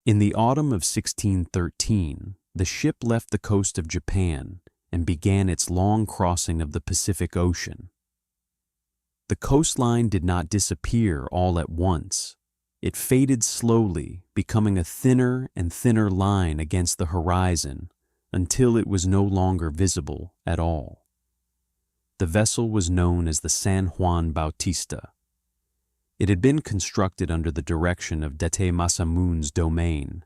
In the autumn of 1613, the ship left the coast of Japan and began its long crossing of the Pacific Ocean. The coastline did not disappear all at once. It faded slowly, becoming a thinner and thinner line against the horizon until it was no longer visible at all. The vessel was known as the San Juan Bautista. It had been constructed under the direction of Date Masamune's domain,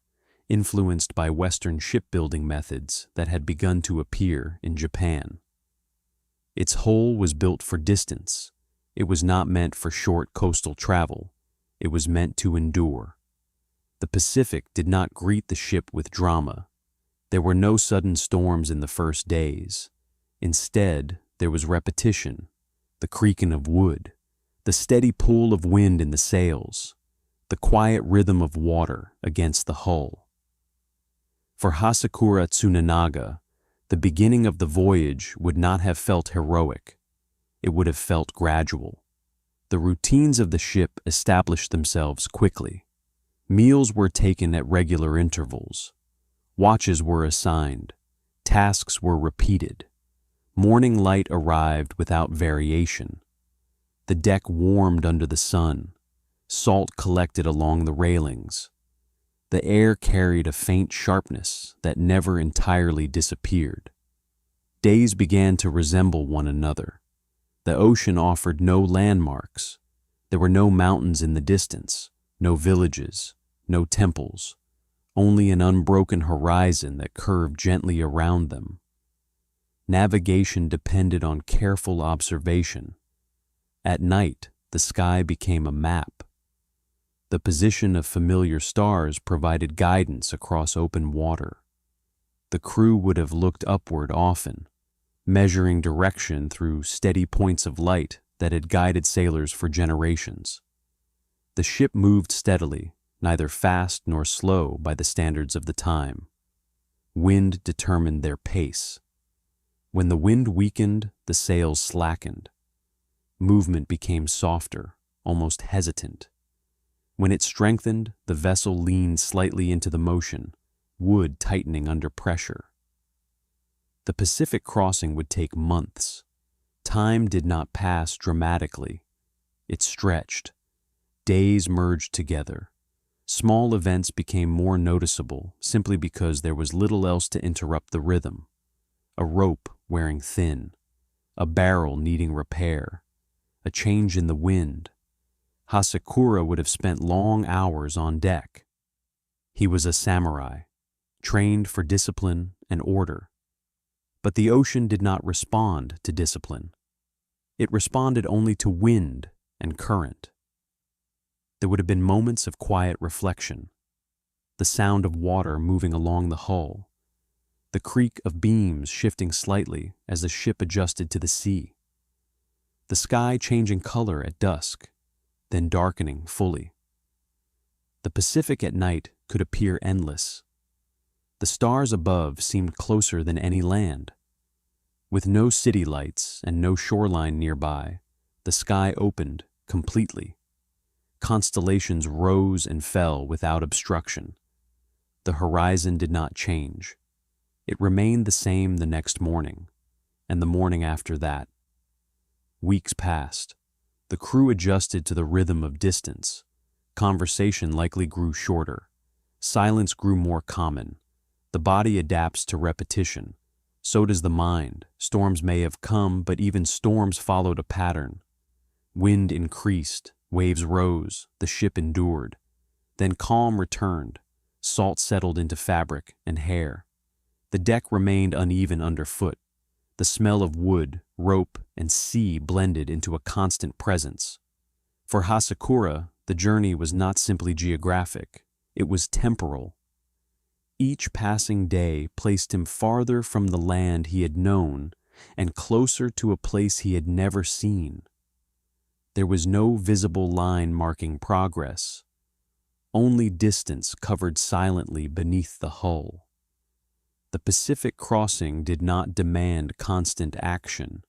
influenced by Western shipbuilding methods that had begun to appear in Japan. Its hull was built for distance. It was not meant for short coastal travel. It was meant to endure. The Pacific did not greet the ship with drama. There were no sudden storms in the first days. Instead, there was repetition, the creaking of wood, the steady pull of wind in the sails, the quiet rhythm of water against the hull. For Hasekura Tsunenaga, the beginning of the voyage would not have felt heroic. It would have felt gradual. The routines of the ship established themselves quickly. Meals were taken at regular intervals. Watches were assigned. Tasks were repeated. Morning light arrived without variation. The deck warmed under the sun. Salt collected along the railings. The air carried a faint sharpness that never entirely disappeared. Days began to resemble one another. The ocean offered no landmarks. There were no mountains in the distance, no villages, no temples, only an unbroken horizon that curved gently around them. Navigation depended on careful observation. At night, the sky became a map. The position of familiar stars provided guidance across open water. The crew would have looked upward often, measuring direction through steady points of light that had guided sailors for generations. The ship moved steadily, neither fast nor slow by the standards of the time. Wind determined their pace. When the wind weakened, the sails slackened. Movement became softer, almost hesitant. When it strengthened, the vessel leaned slightly into the motion, wood tightening under pressure. The Pacific crossing would take months. Time did not pass dramatically. It stretched. Days merged together. Small events became more noticeable simply because there was little else to interrupt the rhythm. A rope wearing thin, a barrel needing repair, a change in the wind. Hasekura would have spent long hours on deck. He was a samurai, trained for discipline and order. But the ocean did not respond to discipline. It responded only to wind and current. There would have been moments of quiet reflection, the sound of water moving along the hull, the creak of beams shifting slightly as the ship adjusted to the sea, the sky changing color at dusk, then darkening fully. The Pacific at night could appear endless. The stars above seemed closer than any land. With no city lights and no shoreline nearby, the sky opened completely. Constellations rose and fell without obstruction. The horizon did not change. It remained the same the next morning, and the morning after that. Weeks passed. The crew adjusted to the rhythm of distance. Conversation likely grew shorter. Silence grew more common. The body adapts to repetition. So does the mind. Storms may have come, but even storms followed a pattern. Wind increased, waves rose, the ship endured. Then calm returned. Salt settled into fabric and hair. The deck remained uneven underfoot. The smell of wood, rope, and sea blended into a constant presence. For Hasekura, the journey was not simply geographic. It was temporal. Each passing day placed him farther from the land he had known and closer to a place he had never seen. There was no visible line marking progress. Only distance covered silently beneath the hull. The Pacific crossing did not demand constant action.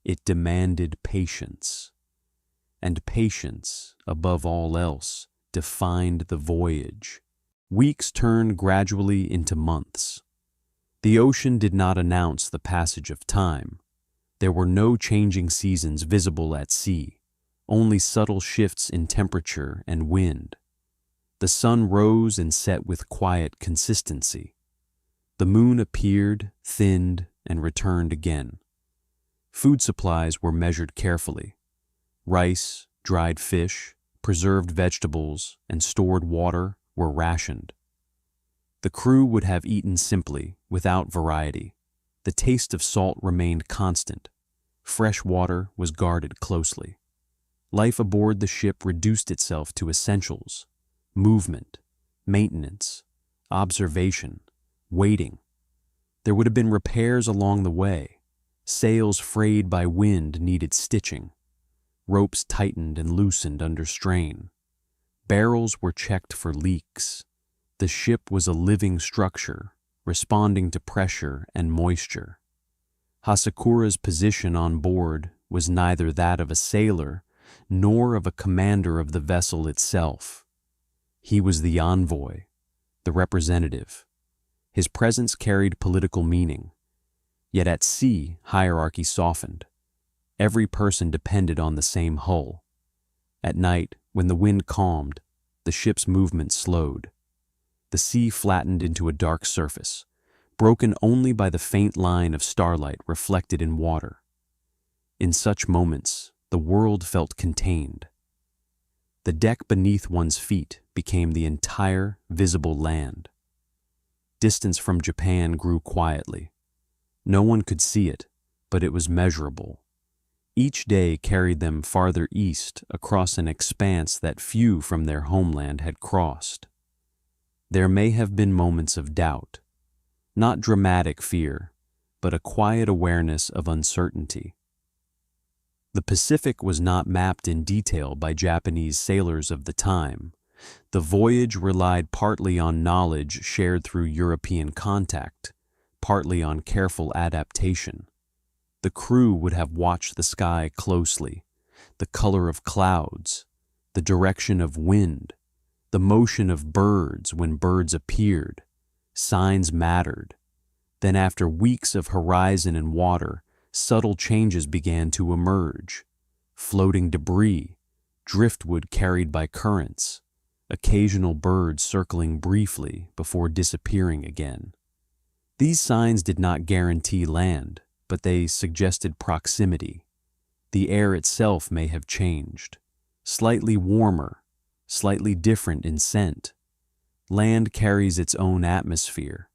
It demanded patience. And patience, above all else, defined the voyage. Weeks turned gradually into months. The ocean did not announce the passage of time. There were no changing seasons visible at sea, only subtle shifts in temperature and wind. The sun rose and set with quiet consistency. The moon appeared, thinned, and returned again. Food supplies were measured carefully. Rice, dried fish, preserved vegetables, and stored water were rationed. The crew would have eaten simply, without variety. The taste of salt remained constant. Fresh water was guarded closely. Life aboard the ship reduced itself to essentials: movement, maintenance, observation, waiting. There would have been repairs along the way. Sails frayed by wind needed stitching. Ropes tightened and loosened under strain. Barrels were checked for leaks. The ship was a living structure, responding to pressure and moisture. Hasekura's position on board was neither that of a sailor nor of a commander of the vessel itself. He was the envoy, the representative. His presence carried political meaning. Yet at sea, hierarchy softened. Every person depended on the same hull. At night, when the wind calmed, the ship's movement slowed. The sea flattened into a dark surface, broken only by the faint line of starlight reflected in water. In such moments, the world felt contained. The deck beneath one's feet became the entire visible land. Distance from Japan grew quietly. No one could see it, but it was measurable. Each day carried them farther east across an expanse that few from their homeland had crossed. There may have been moments of doubt, not dramatic fear, but a quiet awareness of uncertainty. The Pacific was not mapped in detail by Japanese sailors of the time. The voyage relied partly on knowledge shared through European contact, partly on careful adaptation. The crew would have watched the sky closely, the color of clouds, the direction of wind, the motion of birds when birds appeared. Signs mattered. Then after weeks of horizon and water, subtle changes began to emerge. Floating debris, driftwood carried by currents, occasional birds circling briefly before disappearing again. These signs did not guarantee land, but they suggested proximity. The air itself may have changed, slightly warmer, slightly different in scent. Land carries its own atmosphere.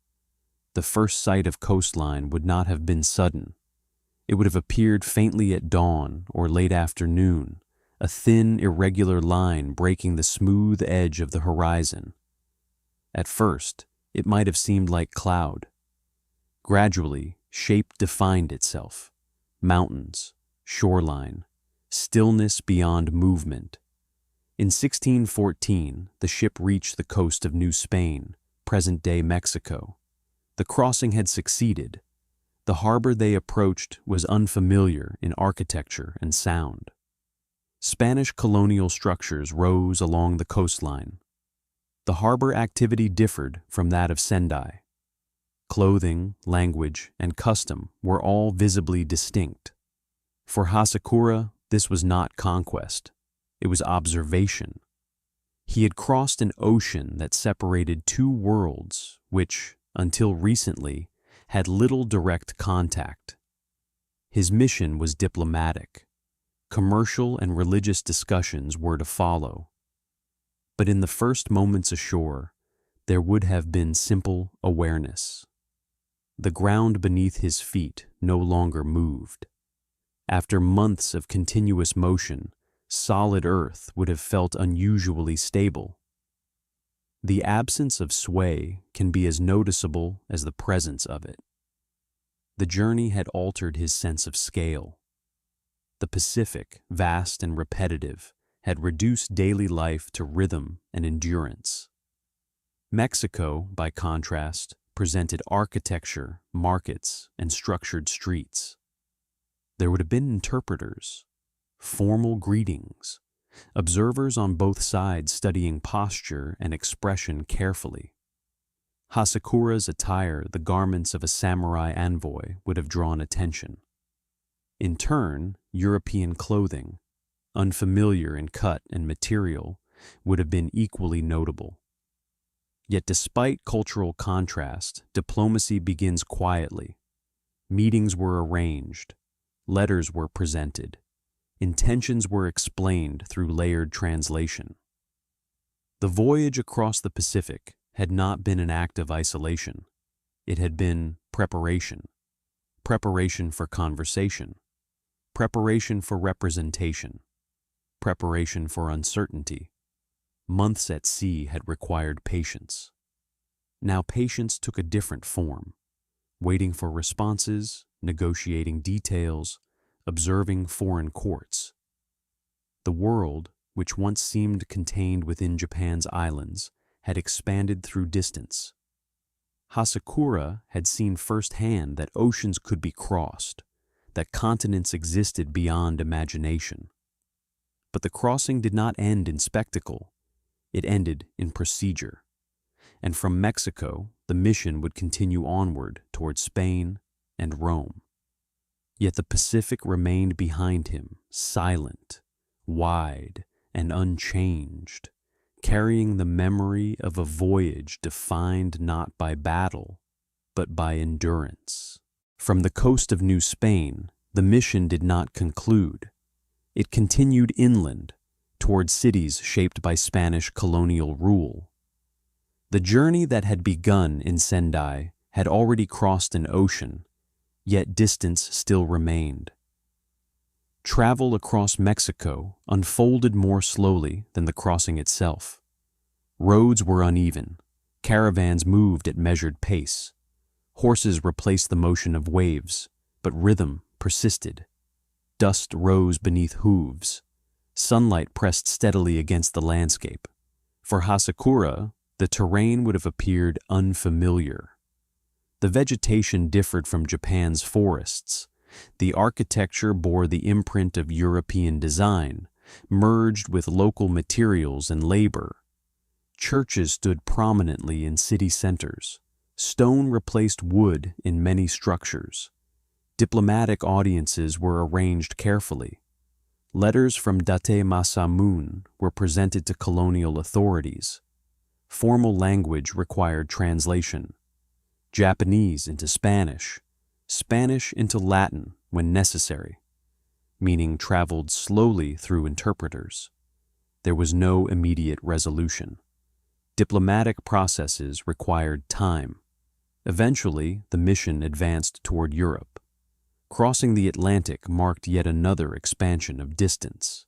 The first sight of coastline would not have been sudden. It would have appeared faintly at dawn or late afternoon, a thin, irregular line breaking the smooth edge of the horizon. At first, it might have seemed like cloud. Gradually, shape defined itself: mountains, shoreline, stillness beyond movement. In 1614, the ship reached the coast of New Spain, present-day Mexico. The crossing had succeeded. The harbor they approached was unfamiliar in architecture and sound. Spanish colonial structures rose along the coastline. The harbor activity differed from that of Sendai. Clothing, language, and custom were all visibly distinct. For Hasekura, this was not conquest. It was observation. He had crossed an ocean that separated two worlds which, until recently, had little direct contact. His mission was diplomatic. Commercial and religious discussions were to follow. But in the first moments ashore, there would have been simple awareness. The ground beneath his feet no longer moved. After months of continuous motion, solid earth would have felt unusually stable. The absence of sway can be as noticeable as the presence of it. The journey had altered his sense of scale. The Pacific, vast and repetitive, had reduced daily life to rhythm and endurance. Mexico, by contrast, presented architecture, markets, and structured streets. There would have been interpreters, formal greetings, observers on both sides studying posture and expression carefully. Hasekura's attire, the garments of a samurai envoy, would have drawn attention. In turn, European clothing, unfamiliar in cut and material, would have been equally notable. Yet despite cultural contrast, diplomacy begins quietly. Meetings were arranged, letters were presented, intentions were explained through layered translation. The voyage across the Pacific had not been an act of isolation. It had been preparation. Preparation for conversation. Preparation for representation. Preparation for uncertainty. Months at sea had required patience. Now patience took a different form, waiting for responses, negotiating details, observing foreign courts. The world, which once seemed contained within Japan's islands, had expanded through distance. Hasekura had seen firsthand that oceans could be crossed, that continents existed beyond imagination. But the crossing did not end in spectacle. It ended in procedure. And from Mexico, the mission would continue onward toward Spain and Rome. Yet the Pacific remained behind him, silent, wide, and unchanged, carrying the memory of a voyage defined not by battle, but by endurance. From the coast of New Spain, the mission did not conclude. It continued inland, toward cities shaped by Spanish colonial rule. The journey that had begun in Sendai had already crossed an ocean, yet distance still remained. Travel across Mexico unfolded more slowly than the crossing itself. Roads were uneven, caravans moved at measured pace. Horses replaced the motion of waves, but rhythm persisted. Dust rose beneath hooves. Sunlight pressed steadily against the landscape. For Hasekura, the terrain would have appeared unfamiliar. The vegetation differed from Japan's forests. The architecture bore the imprint of European design, merged with local materials and labor. Churches stood prominently in city centers. Stone replaced wood in many structures. Diplomatic audiences were arranged carefully. Letters from Date Masamune were presented to colonial authorities. Formal language required translation. Japanese into Spanish, Spanish into Latin when necessary, meaning traveled slowly through interpreters. There was no immediate resolution. Diplomatic processes required time. Eventually, the mission advanced toward Europe. Crossing the Atlantic marked yet another expansion of distance.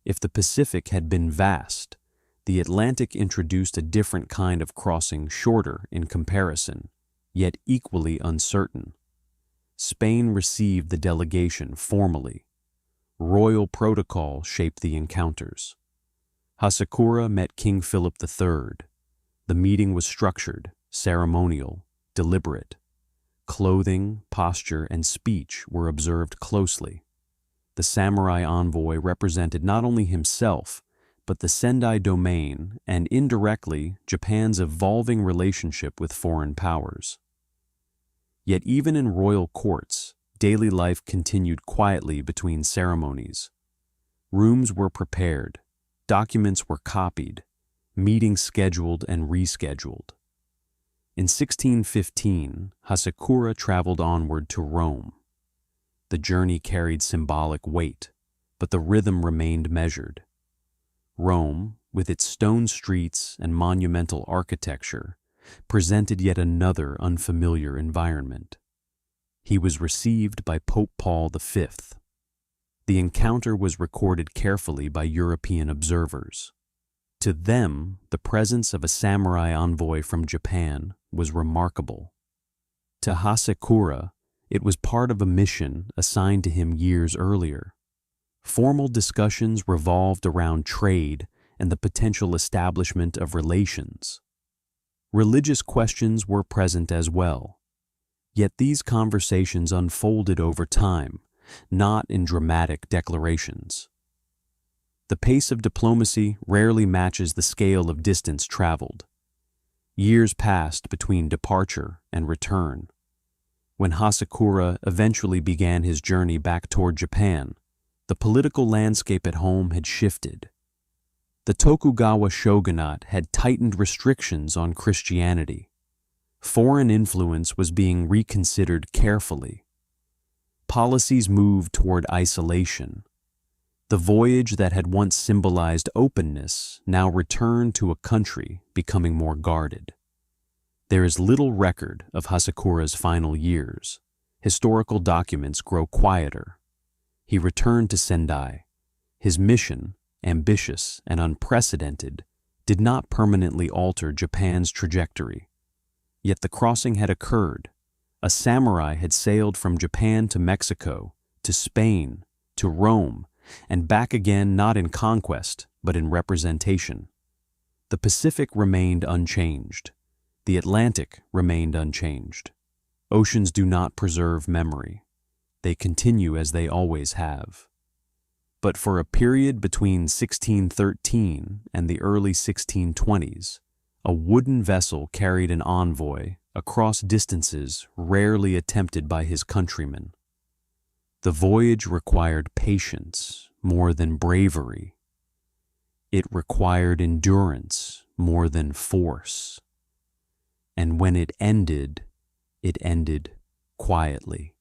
If the Pacific had been vast, the Atlantic introduced a different kind of crossing, shorter in comparison, yet equally uncertain. Spain received the delegation formally. Royal protocol shaped the encounters. Hasekura met King Philip III. The meeting was structured, ceremonial, deliberate. Clothing, posture, and speech were observed closely. The samurai envoy represented not only himself, but the Sendai domain and, indirectly, Japan's evolving relationship with foreign powers. Yet even in royal courts, daily life continued quietly between ceremonies. Rooms were prepared, documents were copied, meetings scheduled and rescheduled. In 1615, Hasekura traveled onward to Rome. The journey carried symbolic weight, but the rhythm remained measured. Rome, with its stone streets and monumental architecture, presented yet another unfamiliar environment. He was received by Pope Paul V. The encounter was recorded carefully by European observers. To them, the presence of a samurai envoy from Japan was remarkable. To Hasekura, it was part of a mission assigned to him years earlier. Formal discussions revolved around trade and the potential establishment of relations. Religious questions were present as well. Yet these conversations unfolded over time, not in dramatic declarations. The pace of diplomacy rarely matches the scale of distance traveled. Years passed between departure and return. When Hasekura eventually began his journey back toward Japan, the political landscape at home had shifted. The Tokugawa shogunate had tightened restrictions on Christianity. Foreign influence was being reconsidered carefully. Policies moved toward isolation. The voyage that had once symbolized openness now returned to a country becoming more guarded. There is little record of Hasekura's final years. Historical documents grow quieter. He returned to Sendai. His mission, ambitious and unprecedented, did not permanently alter Japan's trajectory. Yet the crossing had occurred. A samurai had sailed from Japan to Mexico, to Spain, to Rome, and back again not in conquest, but in representation. The Pacific remained unchanged. The Atlantic remained unchanged. Oceans do not preserve memory. They continue as they always have. But for a period between 1613 and the early 1620s, a wooden vessel carried an envoy across distances rarely attempted by his countrymen. The voyage required patience more than bravery. It required endurance more than force. And when it ended quietly.